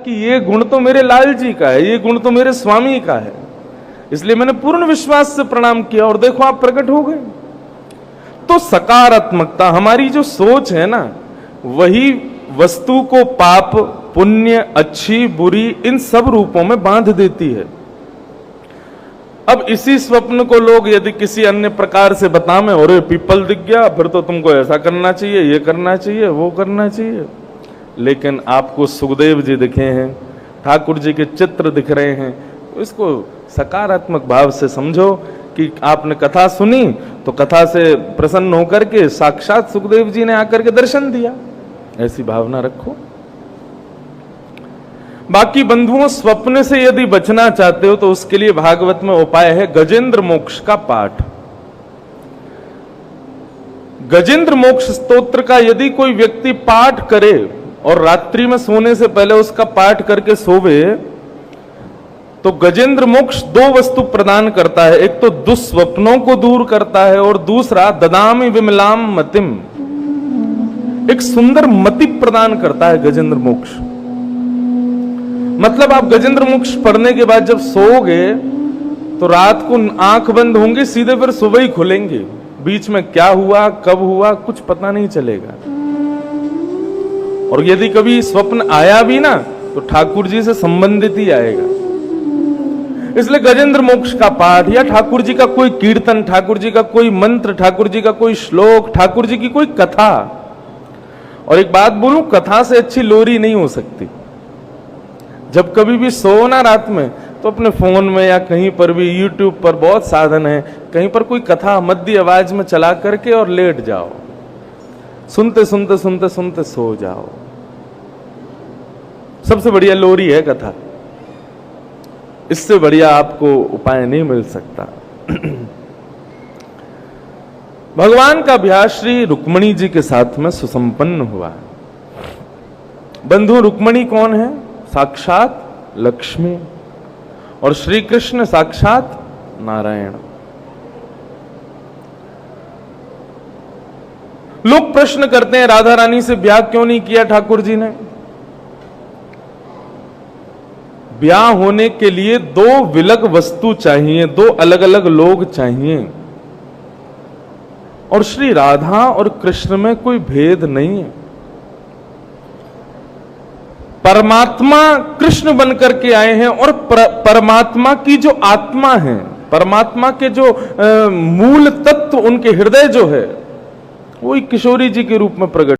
कि ये गुण तो मेरे लाल जी का है, ये गुण तो मेरे स्वामी का है, इसलिए मैंने पूर्ण विश्वास से प्रणाम किया और देखो आप प्रकट हो गए। तो सकारात्मकता, हमारी जो सोच है ना, वही वस्तु को पाप पुण्य अच्छी बुरी इन सब रूपों में बांध देती है। अब इसी स्वप्न को लोग यदि किसी अन्य प्रकार से बताएं, और पीपल दिख गया फिर तो तुमको ऐसा करना चाहिए, ये करना चाहिए, वो करना चाहिए, लेकिन आपको सुखदेव जी दिखे हैं, ठाकुर जी के चित्र दिख रहे हैं, तो इसको सकारात्मक भाव से समझो कि आपने कथा सुनी तो कथा से प्रसन्न होकर के साक्षात सुखदेव जी ने आकर के दर्शन दिया, ऐसी भावना रखो। बाकी बंधुओं, स्वप्न से यदि बचना चाहते हो तो उसके लिए भागवत में उपाय है गजेंद्र मोक्ष का पाठ। गजेंद्र मोक्ष स्तोत्र का यदि कोई व्यक्ति पाठ करे और रात्रि में सोने से पहले उसका पाठ करके सोवे, तो गजेंद्र मोक्ष दो वस्तु प्रदान करता है, एक तो दुस्वप्नों को दूर करता है और दूसरा ददामि विमलाम मतिम, एक सुंदर मति प्रदान करता है गजेंद्र मोक्ष। मतलब आप गजेंद्र मोक्ष पढ़ने के बाद जब सोओगे तो रात को आंख बंद होंगे, सीधे फिर सुबह ही खुलेंगे, बीच में क्या हुआ कब हुआ कुछ पता नहीं चलेगा। और यदि कभी स्वप्न आया भी ना तो ठाकुर जी से संबंधित ही आएगा। इसलिए गजेंद्र मोक्ष का पाठ या ठाकुर जी का कोई कीर्तन, ठाकुर जी का कोई मंत्र, ठाकुर जी का कोई श्लोक, ठाकुर जी की कोई कथा। और एक बात बोलूं, कथा से अच्छी लोरी नहीं हो सकती। जब कभी भी सो ना रात में तो अपने फोन में या कहीं पर भी, यूट्यूब पर बहुत साधन है, कहीं पर कोई कथा मध्य आवाज में चला करके और लेट जाओ, सुनते सुनते सुनते सुनते सो जाओ। सबसे बढ़िया लोरी है कथा, इससे बढ़िया आपको उपाय नहीं मिल सकता। भगवान का अभ्यास श्री रुक्मणी जी के साथ में सुसंपन्न हुआ। बंधु, रुक्मणी कौन है? साक्षात लक्ष्मी, और श्री कृष्ण साक्षात नारायण। लोग प्रश्न करते हैं राधा रानी से ब्याह क्यों नहीं किया ठाकुर जी ने? ब्याह होने के लिए दो विलग वस्तु चाहिए, दो अलग अलग लोग चाहिए, और श्री राधा और कृष्ण में कोई भेद नहीं है। परमात्मा कृष्ण बनकर के आए हैं और परमात्मा की जो आत्मा है, परमात्मा के जो मूल तत्व, उनके हृदय जो है, वो किशोरी जी के रूप में प्रकट